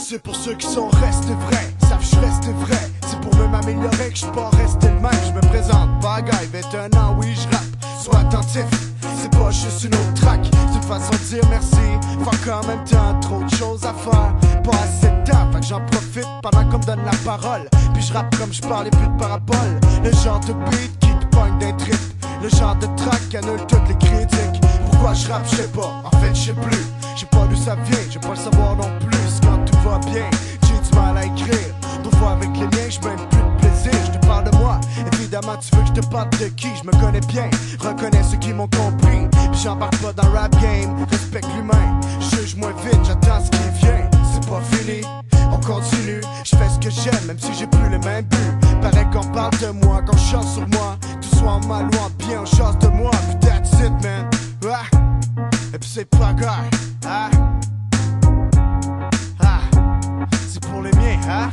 C'est pour ceux qui sont restés vrais, savent je reste vrai. C'est pour même m'améliorer que je suis pas resté le même. Je me présente, bagaille, 21 ans, oui je rappe. Sois attentif, c'est pas juste une autre track. C'est une façon de dire merci. Fuck en même temps, trop de choses à faire. Pas assez de temps, fait que j'en profite pendant qu'on me donne la parole. Puis je rappe comme je parle et plus de parabole. Le genre de beat qui te pogne d'un trip. Le genre de track qui annule toutes les critiques. Pourquoi je rappe, je sais pas, en fait je sais plus. J'ai pas d'où ça vient, j'ai pas le savoir non plus. Quand tout va bien, j'ai du mal à écrire. Deux fois avec les miens, je même plus de plaisir. Je te parle de moi, évidemment tu veux que je te parle de qui. Je me connais bien, reconnais ceux qui m'ont compris. Puis j'embarque pas dans le rap game, respecte l'humain. Juge moins vite, j'attends ce qui vient. C'est pas fini, on continue. Je fais ce que j'aime, même si j'ai plus le même but. Paraît qu'on parle de moi, qu'on chante sur moi. Tout soit en mal ou en bien, on chasse de moi. Puis that's it man, ah. Et puis c'est pas grave, ah. Ah. C'est pour les miens, hein.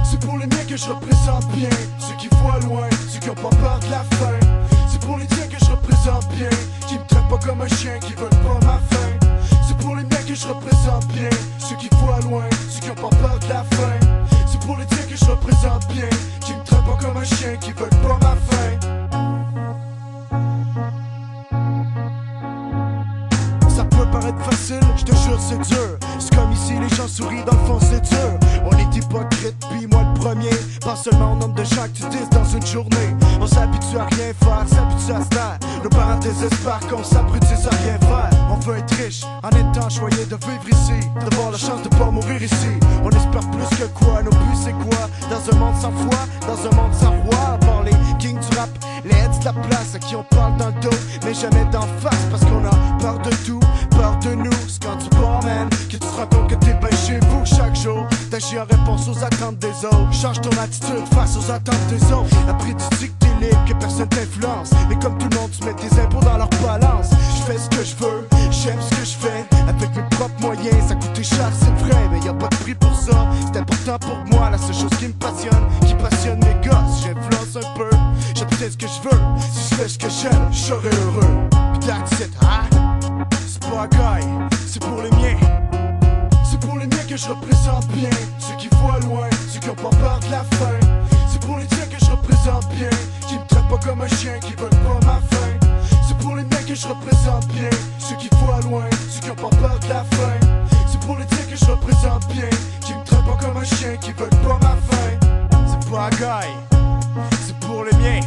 C'est pour les miens que je représente bien. Ceux qui voient loin, ceux qui ont pas peur de la fin. C'est pour les tiens que je représente bien. Qui me traitent pas comme un chien, qui veulent pas ma fin. C'est pour les miens que je représente bien. Ceux qui voient loin, ceux qui ont pas peur de la fin. C'est pour les tiens que je représente bien. Qui me traitent pas comme un chien, qui veulent pas ma fin. Ça peut paraître facile, je te jure c'est dur. C'est comme ici les gens sourient, dans le fond c'est dur. On est hypocrite, puis moi le premier. Pas seulement au nombre de gens que tu dises dans une journée. On s'habitue à rien faire, s'habitue à se taire. Nos parents désespèrent qu'on s'abrutisse à rien faire. On veut être riche, en étant choyé de vivre ici. D'avoir la chance de pas mourir ici. On espère plus que quoi, nos buts c'est quoi? Dans un monde sans foi, dans un monde sans roi. À part les kings du rap, les heads de la place à qui on parle dans le dos, mais jamais d'en face. Parce qu'on a peur de tout, peur de nous. C'est quand tu pars man, que tu te rends compte que t'es bien chez vous. Chaque jour, t'agis en réponse aux attentes des autres. Change ton attitude face aux attentes des autres. Après tu dis que t'es libre, que personne t'influence. Mais comme tout le monde, tu mets tes impôts dans leur balance. Je fais ce que je veux, j'aime ce que je fais. Avec mes propres moyens, ça coûte cher, c'est vrai. Mais y a pas de prix pour ça, c'est important pour moi. La seule chose qui me passionne, qui passionne mes gosses. J'influence un peu, j'obtiens ce que je veux. Si je fais ce que j'aime, je serai heureux. Puis that's it, hein? C'est pas guy, c'est pour les miens. C'est pour les miens que je représente bien. Ceux qui voient loin, ceux qui ont pas peur de la fin. C'est pour les tiens que je représente bien. Qui me traitent pas comme un chien, qui veulent pas ma fin. C'est pour les miens que je représente bien. Ceux qui voient loin, ceux qui ont pas peur de la fin. C'est pour les tiens que je représente bien. Qui me traitent pas comme un chien, qui veulent pas ma fin. C'est pas guy, c'est pour les miens.